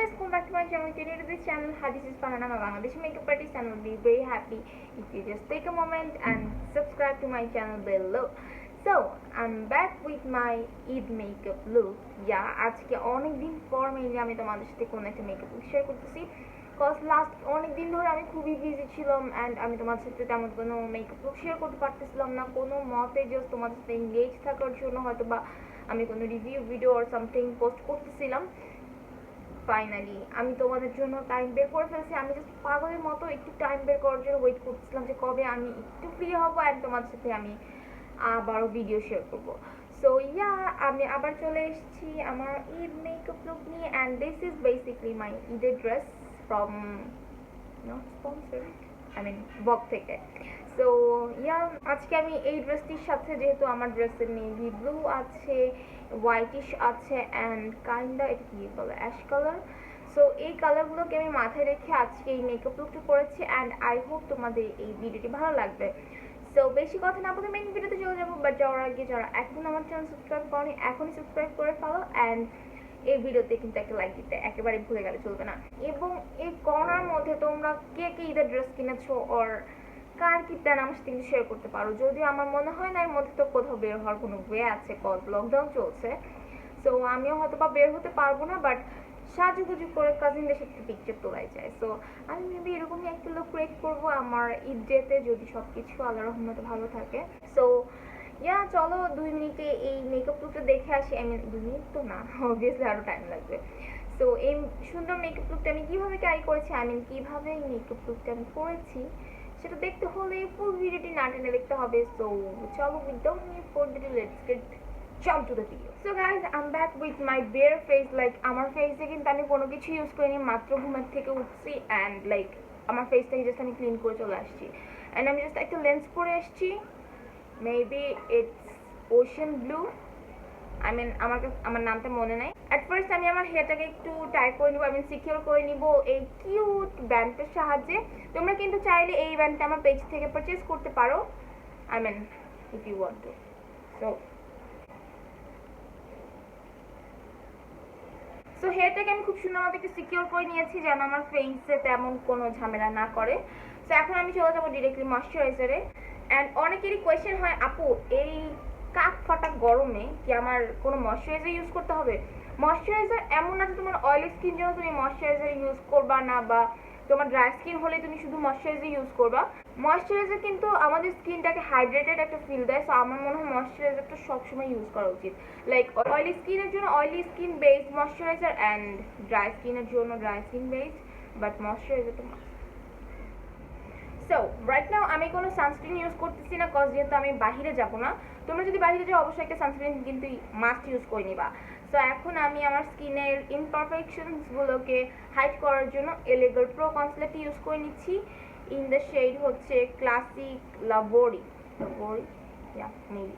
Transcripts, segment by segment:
guys, welcome back to my channel. Today to this channel, hi, this is Farhana, my Bangladeshi makeup artist, and will be very happy if you just take a moment and subscribe to my channel below. So I'm back with my Eid makeup look. Yeah, আজকে অনেক দিন পর mainly আমি তোমাদের সাথে কোন একটা makeup look share করতেছি কজ লাস্ট অনেক দিন ধরে আমি খুবই বিজি ছিলাম এন্ড আমি তোমাদের সাথে তেমন কোনো মেকআপ লুক শেয়ার করতে পারতেছিলাম না কোনো মতে জাস্ট তোমাদের সাথে এনগেজ থাকার জন্য হয়তো বা আমি কোনো review video or something post করতেছিলাম। ফাইনালি আমি তোমাদের জন্য টাইম বের করে ফেলছি। আমি জাস্ট পাগলের মতো একটু টাইম বের করার জন্য ওয়েট করতেছিলাম যে কবে আমি একটু ফ্রি হব এন্ড তোমাদের সাথে আমি আবারও ভিডিও শেয়ার করবো। সো ইয়া, আমি আবার চলে এসেছি আমার ঈদ মেকআপ লুক নিয়ে and this is basically my ঈদের dress from not sponsored, I mean বক থেকে। সো ইয়া, আজকে আমি এই ড্রেসটির সাথে যেহেতু আমার ড্রেসের নেভি ব্লু আছে, হোয়াইটিশ আছে অ্যান্ড কাইন্ডা এটা কি বলে অ্যাশ কালার, সো এই কালারগুলোকে আমি মাথায় রেখে আজকে এই মেকআপ লুকটা করেছি অ্যান্ড আই হোপ তোমাদের এই ভিডিওটি ভালো লাগবে। সো বেশি কথা না বলে মেইন ভিডিওতে চলে যাবো, বাট যাওয়ার আগে যারা এখন আমার চ্যানেল সাবস্ক্রাইব করনি এখনই সাবস্ক্রাইব করে ফেলো অ্যান্ড এই ভিডিওতে কিন্তু একটা লাইক দিতে একেবারে ভুলে গেলে চলবে না। এবং এই করোনার মধ্যে তোমরা কে কে ঈদের ড্রেস কিনেছো ওর কার কি প্ল্যান আমার সাথে শেয়ার করতে পারো। যদিও আমার মনে হয় না এর মধ্যে তো কোথাও বের হওয়ার কোনো ওয়ে আছে, কজ লকডাউন চলছে, সো আমিও হয়তো বা বের হতে পারবো না, বাট সাজুগুজু করে কাজিনদের সাথে পিকচার তোলাই যায়। সো আমি মেবি এরকমই একটা লুক ক্রিয়েট করবো আমার ঈদ ডেতে যদি সব কিছু আল্লাহর রহমতে ভালো থাকে। সো ইয়া, চলো 2 মিনিটে এই মেকআপ লুকটা দেখে আসি। আমি 2 মিনিট তো না, অবভিয়াসলি আরও টাইম লাগবে। সো এই সুন্দর মেকআপ লুকটা আমি কীভাবে ক্যারি করেছি, আমি কীভাবে এই মেকআপ লুকটা আমি করেছি সেটা দেখতে হলে ফুল ভিডিওটি না টেনে দেখতে হবে। সো চলো, উইদাউট নি further let's get jump to the video. So guys, I'm back with my bare face. Like আমার ফেসে কিন্তু আমি কোনো কিছু ইউজ করিনি, মাত্র ঘুমের থেকে উঠছি অ্যান্ড লাইক আমার ফেসটাকে জাস্ট আমি ক্লিন করে চলে আসছি অ্যান্ড আমি জাস্ট একটা লেন্স পরে আসছি, maybe it's ocean blue, I mean আমার নামটা মনে নাই। অ্যাট ফার্স্ট আমি আমার হেয়ারটাকে একটু টাই করে নিব, আমি সিকিউর করে নিব এই কিউট ব্যান্ডটার সাহায্যে। তোমরা কিন্তু চাইলে এই ব্যান্ডটা আমার পেজ থেকে পারচেজ করতে পারো, I mean if you want to. So হেয়ারটাকে আমি খুব সুন্দর মতো একটু সিকিউর করে নিয়েছি যেন আমার ফেসে তেমন কোনো ঝামেলা না করে। সো এখন আমি চলে যাবো ডিরেক্টলি ময়শ্চারাইজারে। অ্যান্ড অনেকেরই কোয়েশ্চেন হয়, আপু এই কাক ফাটা গরমে কি আমার কোনো ময়শ্চারাইজার ইউজ করতে হবে? ময়শ্চারাইজার এমন না যে তোমার অয়েলি স্কিন জন্য তুমি ময়শ্চারাইজার ইউজ করবা না, বা তোমার ড্রাই স্কিন হলে তুমি শুধু ময়শ্চারাইজার ইউজ করবা। ময়শ্চারাইজার কিন্তু আমাদের স্কিনটাকে হাইড্রেটেড একটা ফিল দেয়। সো আমার মনে হয় ময়শ্চারাইজারটা সবসময় ইউজ করা উচিত। লাইক অয়েলি স্কিনের জন্য oily skin based moisturizer and dry স্কিনের জন্য ড্রাই স্কিন বেসড, বাট ময়শ্চারাইজারটা মাস্ট। সো রাইট নাও আমি কোনো সানস্ক্রিন ইউজ করতেছি না, কজ যেহেতু আমি বাহিরে যাব না। তোমরা যদি বাহিরে যাও অবশ্যই একটা সানস্ক্রিন কিন্তু মাস্ট ইউজ করে নিবা। সো এখন আমি আমার স্কিনের ইমপারফেকশনসগুলোকে হাইড করার জন্য এলেগার প্রো কনসিলারটি ইউজ করে নিচ্ছি। ইন দ্য শেড হচ্ছে ক্লাসিক লাভোরি মেবি।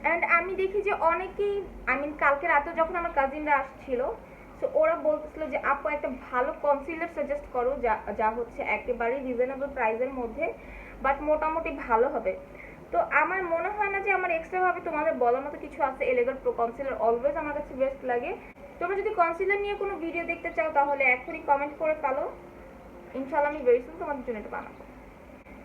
অ্যান্ড আমি দেখি যে অনেকেই, আই মিন কালকে রাতে যখন আমার কাজিনরা আসছিল, সো ওরা বলতেছিল যে আপু একটা ভালো কনসিলার সাজেস্ট করো যা হচ্ছে একেবারেই রিজনেবল প্রাইসের মধ্যে বাট মোটামুটি ভালো হবে। তো আমার মনে হয় না যে আমার এক্সট্রাভাবে তোমাদের বলার মতো কিছু আছে। এলেগার প্রো কনসিলার অলওয়েজ আমার কাছে বেস্ট লাগে। তোমরা যদি কনসিলার নিয়ে কোনো ভিডিও দেখতে চাও তাহলে এখনই কমেন্ট করে ফেলো, ইনশাআল্লাহ আমি ভেরি সুন তোমাদের জন্য এটা বানাবো।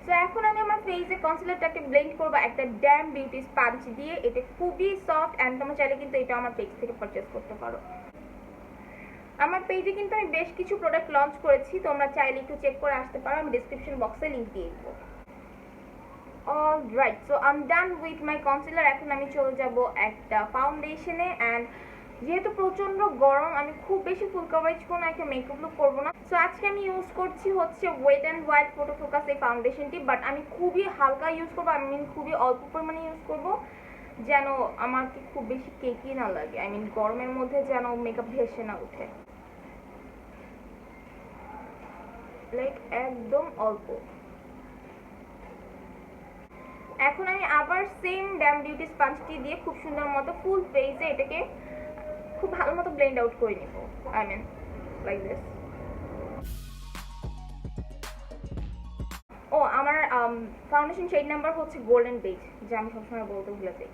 সো এখন আমি আমার ফেসে কনসিলারটাকে ব্লেন্ড করবো একটা ড্যাম বিউটি স্পঞ্জ দিয়ে। এটা খুবই সফট অ্যান্ড তোমরা চাইলে কিন্তু এটা আমার পেজ থেকে পারচেস করতে পারো। আমার পেজে কিন্তু আমি বেশ কিছু প্রোডাক্ট লঞ্চ করেছি, তোমরা চাইলে একটু চেক করে আসতে পারো, আমি ডিসক্রিপশন বক্সে লিংক দিয়ে দেবো। Alright, so I am done with my concealer. এখন আমি চলে যাব একটা ফাউন্ডেশনে অ্যান্ড যেহেতু প্রচন্ড গরম আমি খুব বেশি ফুল কভারেজ কোনো একটা মেকআপ লুক করবো না। সো আজকে আমি ইউজ করছি হচ্ছে wet and white photo focus এই ফাউন্ডেশনটি, বাট আমি খুবই হালকা ইউজ করবো, আমি খুবই অল্প পরিমাণে ইউজ করবো যেন আমাকে খুব বেশি কেকি না লাগে, আই মিন গরমের মধ্যে যেন মেকআপ ভেসে না উঠে, লাইক একদম অল্প। এখন আমি আবার সেম ড্যাম বিউটি স্পঞ্জটি দিয়ে খুব সুন্দর মতো ফুল ফেসে এটাকে খুব ভালো মতো ব্লেন্ড আউট করে নিব, আই মিন লাইক দিস। ও আমার ফাউন্ডেশন শেড নাম্বার হচ্ছে গোল্ডেন বেজ, যা আমি সবসময় বলতে ভুলে যাই।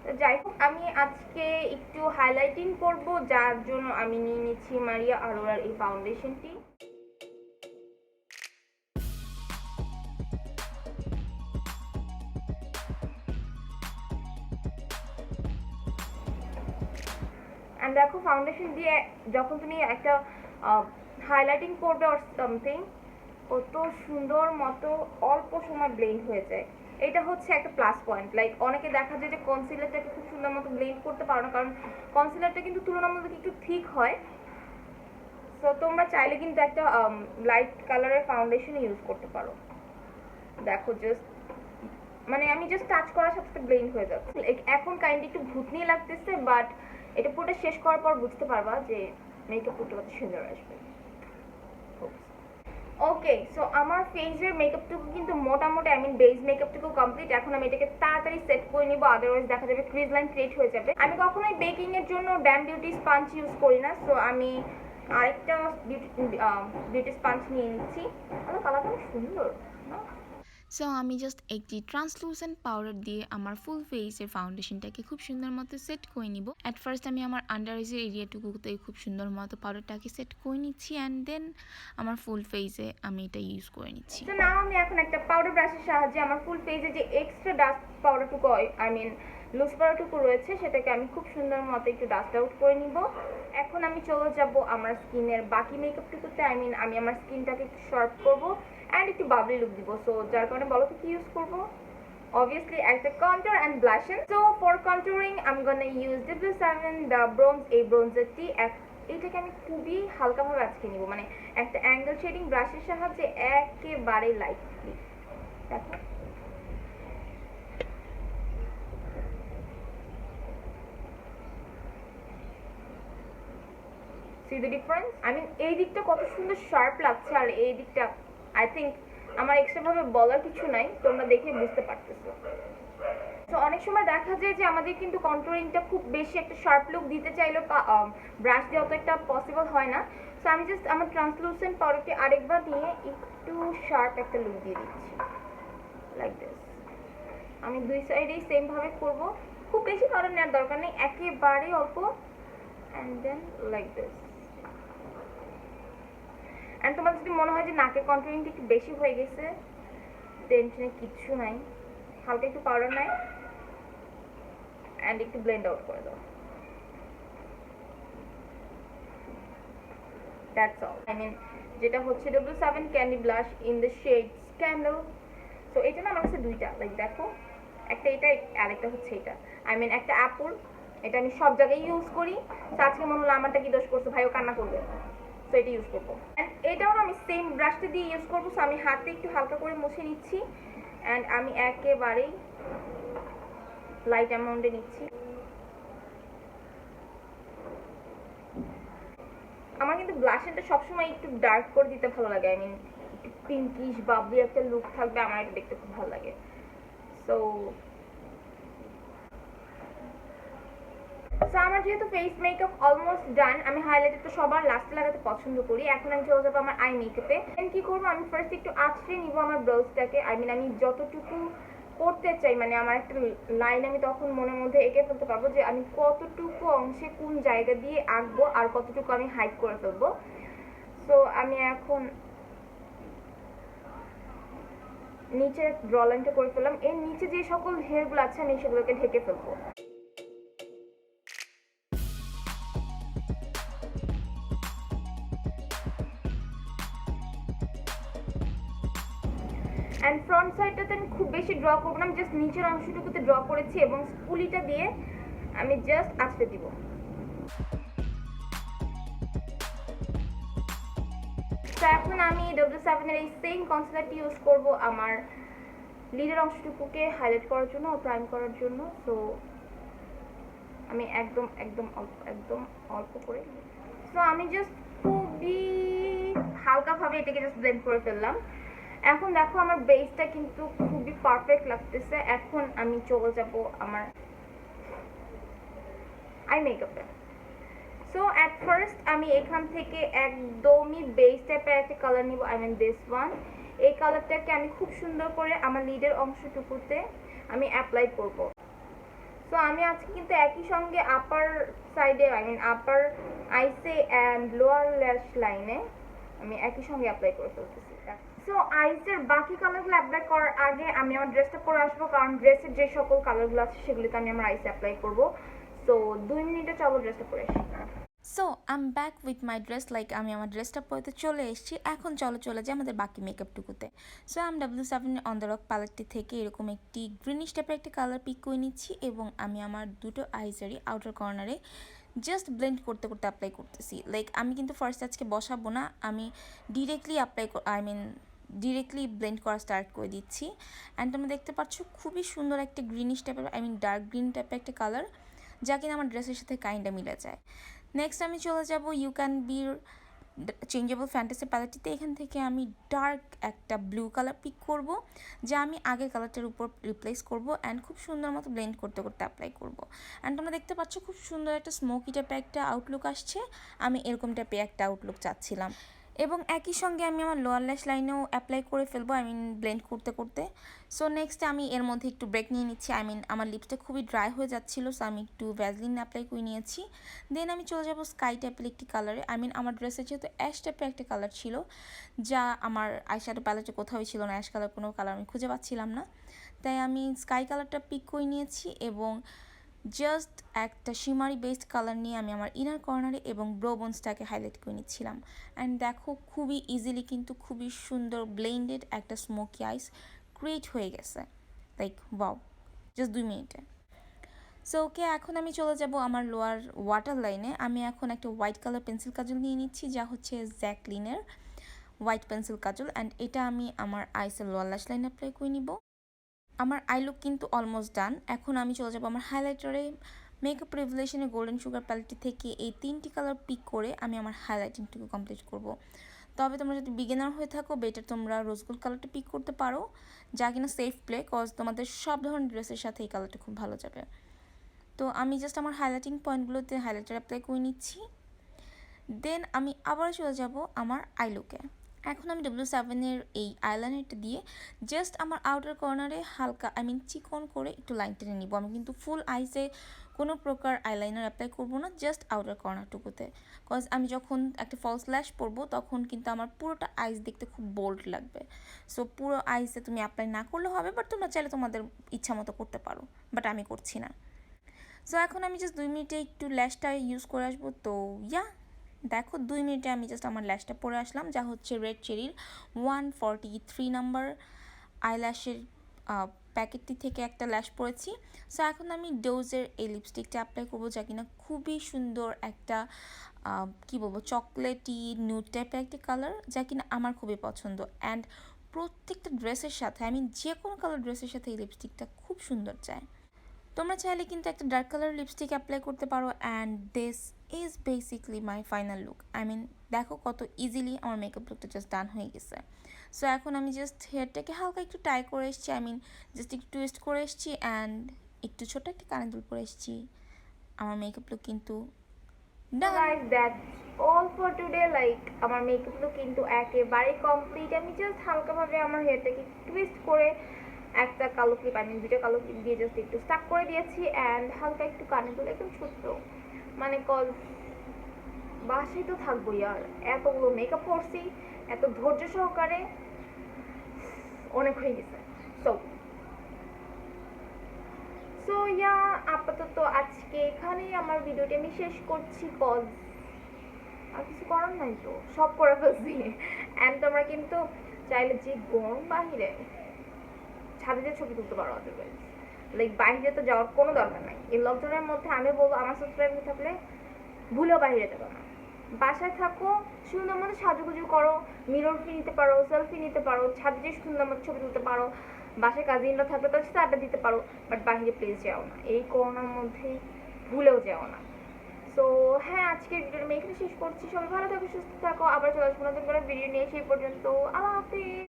তো যাই হোক, আমি আজকে একটু হাইলাইটিং করব, যার জন্য আমি নিয়ে নিচ্ছি মারিয়া আরোরার এই ফাউন্ডেশনটি। অ্যান্ড দেখো, ফাউন্ডেশন দিয়ে যখন তুমি একটা হাইলাইটিং করবে অর সামথিং, কত সুন্দর মতো অল্প সময় ব্লেন্ড হয়ে যায়। এটা হচ্ছে একটা প্লাস পয়েন্ট। লাইক অনেকে দেখা যায় যে কনসিলারটাকে খুব সুন্দর মতো ব্লেন্ড করতে পারো না, কারণ কনসিলারটা কিন্তু তুলনামূলক একটু থিক হয়। সো তোমরা চাইলে কিন্তু একটা লাইট কালারের ফাউন্ডেশন ইউজ করতে পারো। দেখো জাস্ট, মানে আমি জাস্ট টাচ করার সাথে সাথে ব্লেন্ড হয়ে যাচ্ছে। এখন কাইন্ডলি একটু ভূতনি লাগতেছে, বাট এটা পুরোটা শেষ করার পর বুঝতে পারবা যে মেকআপ পুরোটা কত সুন্দর আসবে। ওকে, সো আমার ফেসের মেকআপটুকু কিন্তু মোটামুটি, আই মিন বেস মেকআপটুকু কমপ্লিট। এখন আমি এটাকে তাড়াতাড়ি সেট করে নিব, আদারওয়াইজ দেখা যাবে ক্রিজ লাইন ক্রিয়েট হয়ে যাবে। আমি কখনোই বেকিং এর জন্য ড্যাম বিউটি স্পঞ্জ ইউজ করি না, সো আমি আরেকটা বিউটি স্পঞ্জ নিয়ে নিচ্ছি। আমার কালারটা সুন্দর না? সো আমি জাস্ট একটি ট্রান্সলুসেন্ট পাউডার দিয়ে আমার ফুল ফেসের ফাউন্ডেশনটাকে খুব সুন্দর মতো সেট করে নিব। অ্যাট ফার্স্ট আমি আমার আন্ডার আইজের এরিয়াটুকুতে খুব সুন্দর মতো পাউডারটাকে সেট করে নিচ্ছি, অ্যান্ড দেন আমার ফুল ফেসে আমি এটা ইউজ করে নিচ্ছি। তো নাও আমি এখন একটা পাউডার ব্রাশের সাহায্যে আমার ফুল ফেসে যে এক্সট্রা ডাস্ট পাউডারটুকু, আই মিন লুজ পাউডারটুকু রয়েছে, সেটাকে আমি খুব সুন্দর মতো একটু ডাস্ট আউট করে নিব। এখন আমি চলে যাব আমার স্কিনের বাকি মেকআপটুকুতে, আই মিন আমি আমার স্কিনটাকে একটু শার্প করবো অ্যান্ড একটু বাবলি লুক দিব। সো যার কারণে বলো তো কি ইউজ করবো? Obviously একটা contour and blusher. So for contouring I'm gonna use W7 the bronze, এই ব্রোঞ্জারটি। এটাকে আমি খুবই হালকাভাবে আজকে নিব, মানে একটা অ্যাঙ্গেল শেডিং ব্রাশের সাহায্যে একেবারে লাইটলি। দেখো, see the difference? I mean এই দিকটা কত সুন্দর শার্প লাগছে, আর এই দিকটা আই থিঙ্ক আমার এক্সট্রা ভাবে বলার কিছু নাই, তোমরা দেখে বুঝতে পারতেছো। তো অনেক সময় দেখা যায় যে আমাদের কিন্তু কন্ট্রোলিংটা খুব বেশি একটা শার্প লুক দিতে চাইলেও ব্রাশ দিয়ে অত একটা পসিবল হয় না। সো আমি জাস্ট আমার ট্রান্সলুসেন্ট পাউডারটি আরেকবার নিয়ে একটু শার্প একটা লুক দিয়ে দিচ্ছি, লাইক দিস। আমি দুই সাইডেই সেম ভাবে করব, খুব বেশি পাউডার নেওয়ার দরকার নেই, একেবারে অল্প, and then like this. And তোমার যদি মনে হয় যে নাকের কন্ট্রোলিংটা একটু বেশি হয়ে গেছে, টেনশনের কিচ্ছু নাই, হালকা একটু পাউডার নাই অ্যান্ড একটু ব্লেন্ড আউট করে দাও। That's all. আই মিন যেটা হচ্ছে W7 candy blush in the shade scandal. So এটা না আমার কাছে দুইটা, লাইক দেখো, একটা এটা আর একটা হচ্ছে এটা। আই মিন একটা অ্যাপল, এটা আমি সব জায়গায় ইউজ করি। তো আজকে মনে হলো আমারটা কি দোষ করছো, ভাইও কান্না করবে, সো এটা ইউজ করবো। অ্যান্ড এটাও আমি সেম ব্রাশটা দিয়ে ইউজ করবো। সো আমি হাতে একটু হালকা করে মুছে নিচ্ছি, অ্যান্ড আমি একেবারেই লাইট অ্যামাউন্টে নিচ্ছি। আমার কিন্তু ব্লাশারটা সবসময় একটু ডার্ক করে দিতে ভালো লাগে, আই মিন একটু পিঙ্কিশ বাবলি একটা লুক থাকবে, আমার এটা দেখতে খুব ভালো লাগে। সো আমার যেহেতু ফেস মেকআপ অলমোস্ট ডান, আমি হাইলাইটার তো সবার লাস্টে লাগাতে পছন্দ করি। এখন আমি চলে যাবো আমার আই মেকআপে। কি করবো, আমি ফার্স্ট একটু আঁচড়ে নিব আমার ব্রাউজটাকে। আই মিন আমি যতটুকু করতে চাই, মানে আমার একটা লাইন আমি তখন মনের মধ্যে এঁকে ফেলতে পারবো যে আমি কতটুকু অংশে কোন জায়গা দিয়ে আঁকবো আর কতটুকু আমি হাইড করে ফেলবো। সো আমি এখন নিচে ড্র লাইনটা করে ফেললাম, এর নিচে যে সকল হেয়ারগুলো আছে আমি সেগুলোকে ঢেকে ফেলবো। অ্যান্ড ফ্রন্ট সাইডটাতে আমি খুব বেশি ড্র করবো না, আমি জাস্ট নিচের অংশটুকুতে ড্র করেছি এবং স্পুলিটা দিয়ে আমি জাস্ট আঁচড়ে দিব। তো এখন আমি W7 এর এই সেম কনসিলারটি ইউজ করব আমার লিডের অংশটুকুকে হাইলাইট করার জন্য ও প্রাইম করার জন্য। সো আমি একদম অল্প করে, সো আমি জাস্ট খুবই হালকাভাবে এটাকে জাস্ট ব্লেন্ড করে ফেললাম। এখন দেখো আমার বেসটা কিন্তু খুবই পারফেক্ট লাগতেছে। এখন আমি চলে যাব আমার আই মেকআপে। সো অ্যাট ফার্স্ট আমি এখান থেকে একদমই বেস টাইপের একটা কালার নিব, আই মিন দিস ওয়ান। এই কালারটাকে আমি খুব সুন্দর করে আমার লিডের অংশটুকুতে আমি অ্যাপ্লাই করব। সো আমি আজকে কিন্তু একই সঙ্গে আপার সাইডে আপার আইসে অ্যান্ড লোয়ার ল্যাশ লাইনে আমি একই সঙ্গে অ্যাপ্লাই করে ফেলতেছি। সো আইসের বাকি কালারগুলো অ্যাপ্লাই করার আগে আমি আমার ড্রেসটা পরে আসবো, কারণ ড্রেসের যে সকল কালারগুলো আছে সেগুলিতে আমি আমার আইসে অ্যাপ্লাই করবো। সো 2 মিনিটে চলো ড্রেসটা পরে আসি। So I am back with my dress, like আমি আমার ড্রেসটা পরতে চলে এসেছি। এখন চলে যাই আমাদের বাকি মেকআপটুকুতে। সো আমি W7 অন দ্য রক প্যালেটটি থেকে এরকম একটি গ্রিনিশ টাইপের একটা কালার পিক করে নিচ্ছি এবং আমি আমার দুটো আইজেরই আউটার কর্নারে জাস্ট ব্লেন্ড করতে করতে অ্যাপ্লাই করতেছি। লাইক আমি কিন্তু ফার্স্ট আজকে বসাবো না, আমি ডিরেক্টলি ডিরেক্টলি ব্লেন্ড করা স্টার্ট করে দিচ্ছি। অ্যান্ড তোমরা দেখতে পাচ্ছ খুবই সুন্দর একটা গ্রিনিশ টাইপের ডার্ক গ্রিন টাইপের একটা কালার, যা কিনা আমার ড্রেসের সাথে কাইন্ডা মিলে যায়। নেক্সট আমি চলে যাব ইউ ক্যান বির চেঞ্জেবল ফ্যান্টাসি প্যালেটটিতে। এখান থেকে আমি ডার্ক একটা ব্লু কালার পিক করব, যা আমি আগের কালারটার উপর রিপ্লেস করব অ্যান্ড খুব সুন্দর মতো ব্লেন্ড করতে করতে অ্যাপ্লাই করব। অ্যান্ড তোমরা দেখতে পাচ্ছ খুব সুন্দর একটা স্মোকি টাইপের একটা আউটলুক আসছে। আমি এরকম টাইপের একটা আউটলুক চাচ্ছিলাম এবং একই সঙ্গে আমি আমার লোয়ার ল্যাশ লাইনেও অ্যাপ্লাই করে ফেলবো, ব্লেন্ড করতে করতে। সো নেক্সট আমি এর মধ্যে একটু ব্রেক নিয়ে নিচ্ছি। আমার লিপসটা খুবই ড্রাই হয়ে যাচ্ছিলো, সো আমি একটু ভ্যাসলিন অ্যাপ্লাই করে নিয়েছি। দেন আমি চলে যাব স্কাই টাইপের একটি কালারে। আমার ড্রেসে যেহেতু অ্যাশ টাইপের একটা কালার ছিল, যা আমার আইশ্যাডো প্যালেটে কোথাওই ছিল না, অ্যাশ কালার কোনো কালার আমি খুঁজে পাচ্ছিলাম না, তাই আমি স্কাই কালারটা পিক করে নিয়েছি এবং জাস্ট একটা শিমারি বেসড কালার নিয়ে আমি আমার ইনার কর্নারে এবং ব্রো বোনসটাকে হাইলাইট করে নিচ্ছিলাম। অ্যান্ড দেখো খুবই ইজিলি কিন্তু খুবই সুন্দর ব্লেন্ডেড একটা স্মোকি আইস ক্রিয়েট হয়ে গেছে, লাইক ওয়াও, জাস্ট 2 মিনিটে। সো ওকে, এখন আমি চলে যাব আমার লোয়ার ওয়াটার লাইনে। আমি এখন একটা হোয়াইট কালার পেন্সিল কাজল নিয়ে নিচ্ছি, যা হচ্ছে জ্যাকলিনের হোয়াইট পেন্সিল কাজল, অ্যান্ড এটা আমি আমার আইসের লোয়ার ল্যাশ লাইনে অ্যাপ্লাই করে নিব। আমার আই লুক কিন্তু অলমোস্ট ডান। এখন আমি চলে যাবো আমার হাইলাইটারে। মেকআপ রিভলিউশনের গোল্ডেন সুগার প্যালেটটি থেকে এই 3টি কালার পিক করে আমি আমার হাইলাইটিংটুকু কমপ্লিট করব। তবে তোমরা যদি বিগিনার হয়ে থাকো, বেটার তোমরা রোজ গোল্ড কালারটা পিক করতে পারো, যা কিনা সেফ প্লে, কজ তোমাদের সব ধরনের ড্রেসের সাথে এই কালারটা খুব ভালো যাবে। তো আমি জাস্ট আমার হাইলাইটিং পয়েন্টগুলোতে হাইলাইটার অ্যাপ্লাই করে নিচ্ছি। দেন আমি আবার চলে যাব আমার আই লুকে। এখন আমি W7-এর এই আইলাইনারটা দিয়ে জাস্ট আমার আউটার কর্নারে হালকা চিকন করে একটু লাইন টেনে নিব। আমি কিন্তু ফুল আইসে কোনো প্রকার আইলাইনার অ্যাপ্লাই করবো না, জাস্ট আউটার কর্নারটুকুতে, কজ আমি যখন একটা ফলস ল্যাশ পরবো তখন কিন্তু আমার পুরোটা আইস দেখতে খুব বোল্ড লাগবে। সো পুরো আইসে তুমি অ্যাপ্লাই না করলে হবে, বাট তোমরা চাইলে তোমাদের ইচ্ছা মতো করতে পারো, বাট আমি করছি না। সো এখন আমি জাস্ট 2 মিনিটে একটু ল্যাশটা ইউজ করে আসবো। তো দেখো 2 মিনিটে আমি জাস্ট আমার ল্যাশটা পরে আসলাম, যা হচ্ছে রেড চেরির 143 নাম্বার আইল্যাশের প্যাকেটটি থেকে একটা ল্যাশ পরেছি। সো এখন আমি ডোজের এই লিপস্টিকটা অ্যাপ্লাই করবো, যা কিনা খুবই সুন্দর একটা কী বলবো, চকলেটি নিউড টাইপের একটা কালার, যা কিনা আমার খুবই পছন্দ। অ্যান্ড প্রত্যেকটা ড্রেসের সাথে যে কোনো কালার ড্রেসের সাথে এই লিপস্টিকটা খুব সুন্দর যায়। তোমরা চাইলে কিন্তু একটা ডার্ক কালার লিপস্টিক অ্যাপ্লাই করতে পারো। And this is basically my final look. দেখো কত ইজিলি আমার মেকআপ লুকটা জাস্ট ডান হয়ে গেছে। সো এখন আমি জাস্ট হেয়ারটাকে হালকা একটু টাই করে এসেছি, জাস্ট একটু টুইস্ট করে এসেছি অ্যান্ড একটু ছোটো একটা কানে দুল পরে এসেছি। আমার মেকআপ লুক কিন্তু guys that's all for today. Like আমার মেকআপ লুক কিন্তু একেবারে কমপ্লিট। আমি জাস্ট হালকাভাবে আমার হেয়ারটাকে টুইস্ট করে একটা কালো ক্লিপ, দুটো কালো ক্লিপ দিয়ে জাস্ট একটু স্টাক করে দিয়েছি অ্যান্ড হালকা একটু কানে দুল, একদম ছোট্ট, কল বাসায় তো থাকবোই আর এতগুলো মেকআপ করছি এত ধৈর্য সহকারে, অনেক হয়ে গেছে। সো আপাতত আজকে এখানেই আমার ভিডিওটি আমি শেষ করছি, কজ আর কিছু করার নাই, তো সব করে ফেলছি। অ্যান্ড তোমরা কিন্তু চাইলে যে গরম বাহিরে ছাদে যে ছবি তুলতে পারো, আদারওয়াইজ লাইক বাইরে তো যাওয়ার কোনো দরকার নাই। এই লকডাউনের মধ্যে আমি বলবো আমার সাবস্ক্রাইবার থাকলে ভুলেও বাইরে যাবে না, বাসায় থাকো, সুন্দর মতো সাজুগুজু করো, মিরর ফি নিতে পারো, সেলফি নিতে পারো, ছাদে যে সুন্দর মতো ছবি তুলতে পারো, বাসায় কাজিনরা থাকলে তার সাথে আড্ডা দিতে পারো, বাট বাইরে প্লিজ যাও না, এই করোনার মধ্যে ভুলেও যাও না। সো আজকের ভিডিওটা আমি এখানে শেষ করছি। সবাই ভালো থাকো, সুস্থ থাকো, আবার চলে আসবো নতুন করে ভিডিও নিয়ে। সেই পর্যন্ত আল্লাহ হাফিজ।